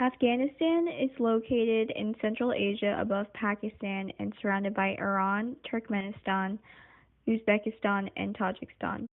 Afghanistan is located in Central Asia above Pakistan and surrounded by Iran, Turkmenistan, Uzbekistan, and Tajikistan.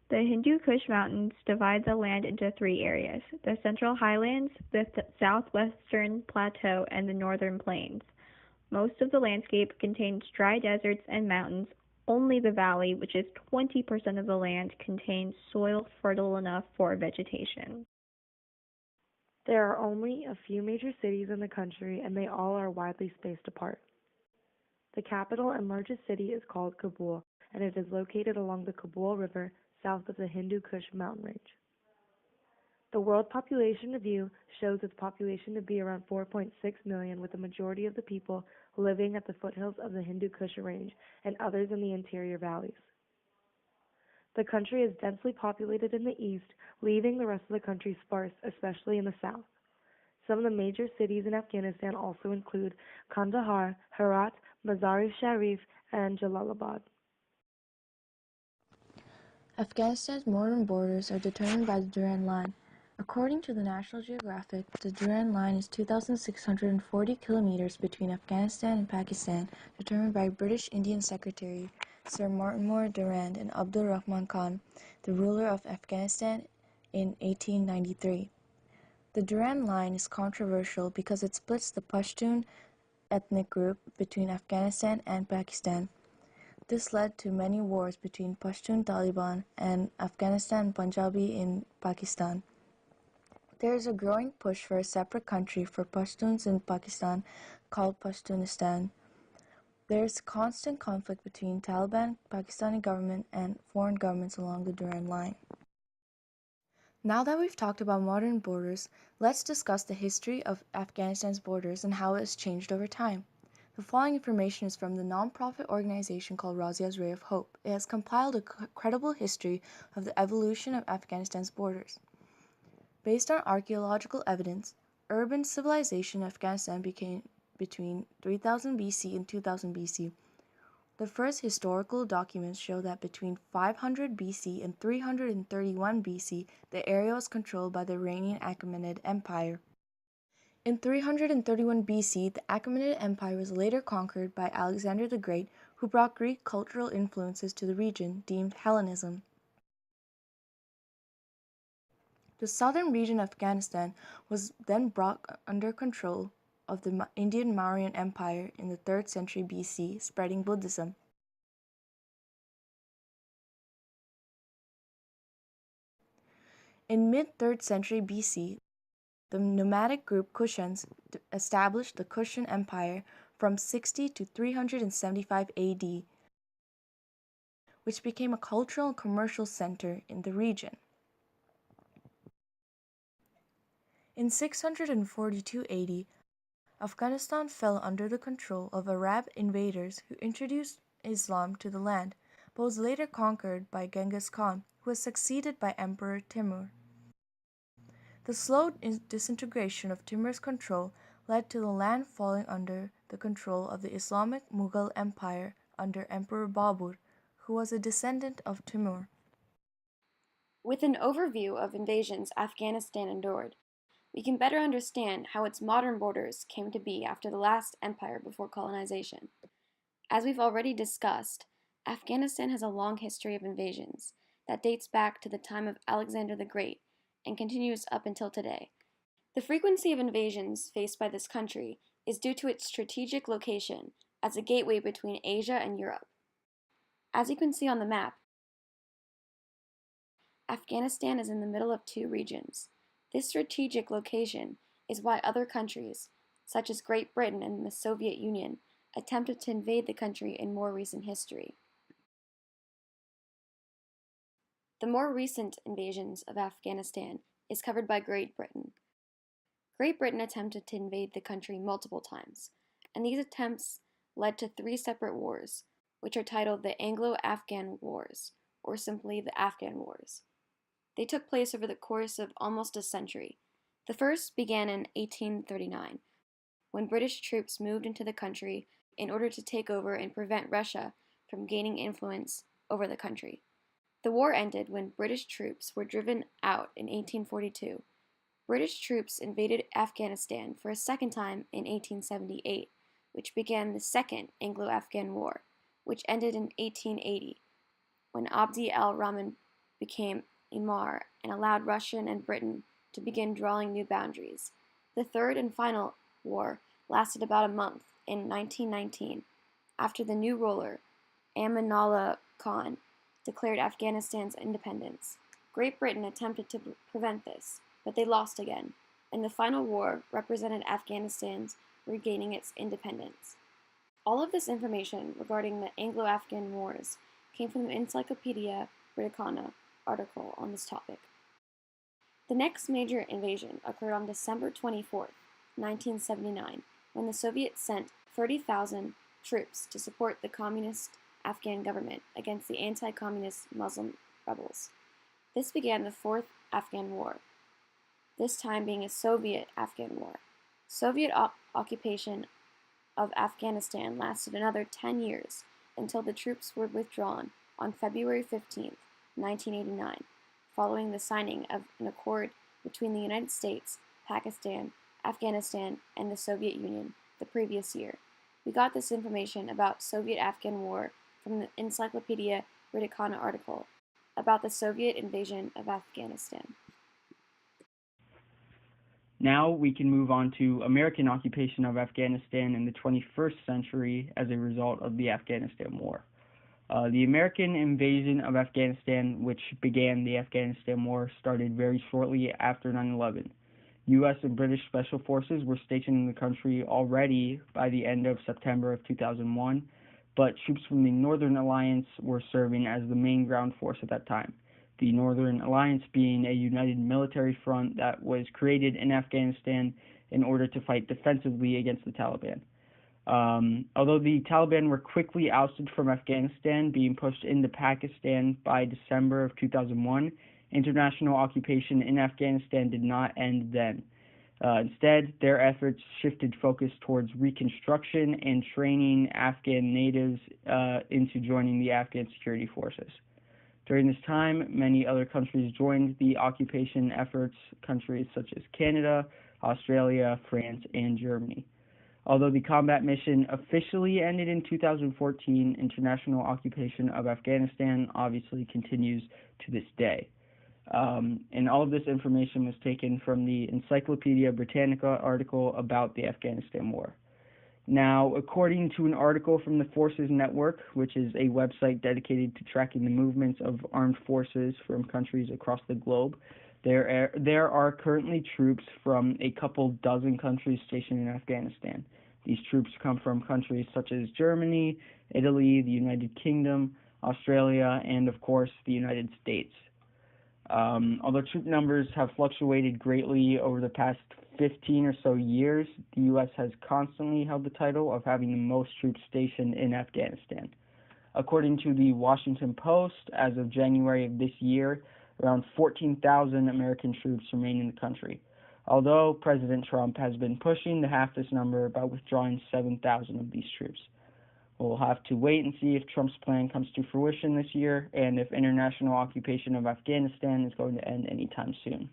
The Hindu Kush Mountains divide the land into three areas: the Central Highlands, the Southwestern Plateau, and the Northern Plains. Most of the landscape contains dry deserts and mountains. Only the valley, which is 20% of the land, contains soil fertile enough for vegetation. There are only a few major cities in the country, and they all are widely spaced apart. The capital and largest city is called Kabul, and it is located along the Kabul River south of the Hindu Kush mountain range. The world population review shows its population to be around 4.6 million, with the majority of the people living at the foothills of the Hindu Kush range and others in the interior valleys. The country is densely populated in the east, leaving the rest of the country sparse, especially in the south. Some of the major cities in Afghanistan also include Kandahar, Herat, Mazar-i-Sharif, and Jalalabad. Afghanistan's modern borders are determined by the Durand Line. According to the National Geographic, the Durand Line is 2,640 kilometers between Afghanistan and Pakistan, determined by British Indian Secretary Sir Mortimer Durand and Abdul Rahman Khan, the ruler of Afghanistan in 1893. The Durand Line is controversial because it splits the Pashtun ethnic group between Afghanistan and Pakistan. This led to many wars between Pashtun Taliban and Afghanistan Punjabi in Pakistan. There is a growing push for a separate country for Pashtuns in Pakistan called Pashtunistan. There is constant conflict between Taliban, Pakistani government, and foreign governments along the Durand Line. Now that we've talked about modern borders, let's discuss the history of Afghanistan's borders and how it has changed over time. The following information is from the non-profit organization called Razia's Ray of Hope. It has compiled a credible history of the evolution of Afghanistan's borders. Based on archaeological evidence, urban civilization in Afghanistan became between 3000 BC and 2000 BC. The first historical documents show that between 500 BC and 331 BC, the area was controlled by the Iranian Achaemenid Empire. In 331 BC, the Achaemenid Empire was later conquered by Alexander the Great, who brought Greek cultural influences to the region, deemed Hellenism. The southern region of Afghanistan was then brought under control of the Indian Mauryan Empire in the 3rd century BC, spreading Buddhism. In mid-3rd century BC, the nomadic group Kushans established the Kushan Empire from 60 to 375 AD, which became a cultural and commercial center in the region. In 642 AD, Afghanistan fell under the control of Arab invaders who introduced Islam to the land, but was later conquered by Genghis Khan, who was succeeded by Emperor Timur. The slow disintegration of Timur's control led to the land falling under the control of the Islamic Mughal Empire under Emperor Babur, who was a descendant of Timur. With an overview of invasions Afghanistan endured, we can better understand how its modern borders came to be after the last empire before colonization. As we've already discussed, Afghanistan has a long history of invasions that dates back to the time of Alexander the Great and continues up until today. The frequency of invasions faced by this country is due to its strategic location as a gateway between Asia and Europe. As you can see on the map, Afghanistan is in the middle of two regions. This strategic location is why other countries, such as Great Britain and the Soviet Union, attempted to invade the country in more recent history. The more recent invasions of Afghanistan is covered by Great Britain. Great Britain attempted to invade the country multiple times, and these attempts led to three separate wars, which are titled the Anglo-Afghan Wars, or simply the Afghan Wars. They took place over the course of almost a century. The first began in 1839, when British troops moved into the country in order to take over and prevent Russia from gaining influence over the country. The war ended when British troops were driven out in 1842. British troops invaded Afghanistan for a second time in 1878, which began the Second Anglo-Afghan War, which ended in 1880 when Abdi al-Rahman became Emir and allowed Russia and Britain to begin drawing new boundaries. The third and final war lasted about a month in 1919 after the new ruler, Amanullah Khan, declared Afghanistan's independence. Great Britain attempted to prevent this, but they lost again, and the final war represented Afghanistan's regaining its independence. All of this information regarding the Anglo-Afghan Wars came from the Encyclopedia Britannica article on this topic. The next major invasion occurred on December 24, 1979, when the Soviets sent 30,000 troops to support the communist Afghan government against the anti-communist Muslim rebels. This began the Fourth Afghan War, this time being a Soviet-Afghan war. Soviet occupation of Afghanistan lasted another 10 years until the troops were withdrawn on February 15, 1989, following the signing of an accord between the United States, Pakistan, Afghanistan, and the Soviet Union the previous year. We got this information about Soviet-Afghan War from the Encyclopedia Britannica article about the Soviet invasion of Afghanistan. Now we can move on to American occupation of Afghanistan in the 21st century as a result of the Afghanistan War. The American invasion of Afghanistan, which began the Afghanistan War, started very shortly after 9/11. U.S. and British special forces were stationed in the country already by the end of September of 2001, but troops from the Northern Alliance were serving as the main ground force at that time. The Northern Alliance being a united military front that was created in Afghanistan in order to fight defensively against the Taliban. Although the Taliban were quickly ousted from Afghanistan, being pushed into Pakistan by December of 2001, international occupation in Afghanistan did not end then. Instead, their efforts shifted focus towards reconstruction and training Afghan natives into joining the Afghan security forces. During this time, many other countries joined the occupation efforts, countries such as Canada, Australia, France, and Germany. Although the combat mission officially ended in 2014, international occupation of Afghanistan obviously continues to this day. And all of this information was taken from the Encyclopedia Britannica article about the Afghanistan War. Now, according to an article from the Forces Network, which is a website dedicated to tracking the movements of armed forces from countries across the globe, there are currently troops from a couple dozen countries stationed in Afghanistan. These troops come from countries such as Germany, Italy, the United Kingdom, Australia, and of course the United States. Although troop numbers have fluctuated greatly over the past 15 or so years, the U.S. has constantly held the title of having the most troops stationed in Afghanistan. According to the Washington Post, as of January of this year, around 14,000 American troops remain in the country, although President Trump has been pushing to half this number by withdrawing 7,000 of these troops. We'll have to wait and see if Trump's plan comes to fruition this year and if international occupation of Afghanistan is going to end anytime soon.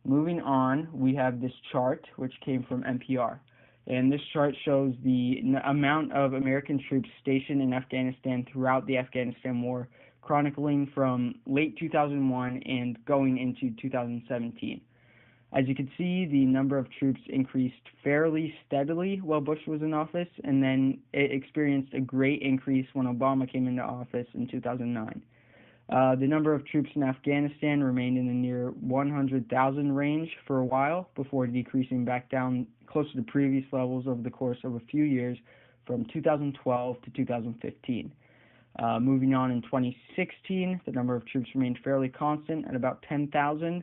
Moving on, we have this chart, which came from NPR. And this chart shows the amount of American troops stationed in Afghanistan throughout the Afghanistan War, chronicling from late 2001 and going into 2017. As you can see, the number of troops increased fairly steadily while Bush was in office, and then it experienced a great increase when Obama came into office in 2009. The number of troops in Afghanistan remained in the near 100,000 range for a while before decreasing back down close to the previous levels over the course of a few years from 2012 to 2015. Moving on in 2016, the number of troops remained fairly constant at about 10,000.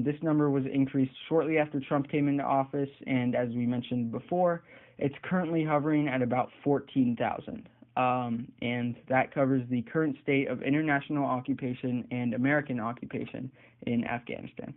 This number was increased shortly after Trump came into office, and as we mentioned before, it's currently hovering at about 14,000. And that covers the current state of international occupation and American occupation in Afghanistan.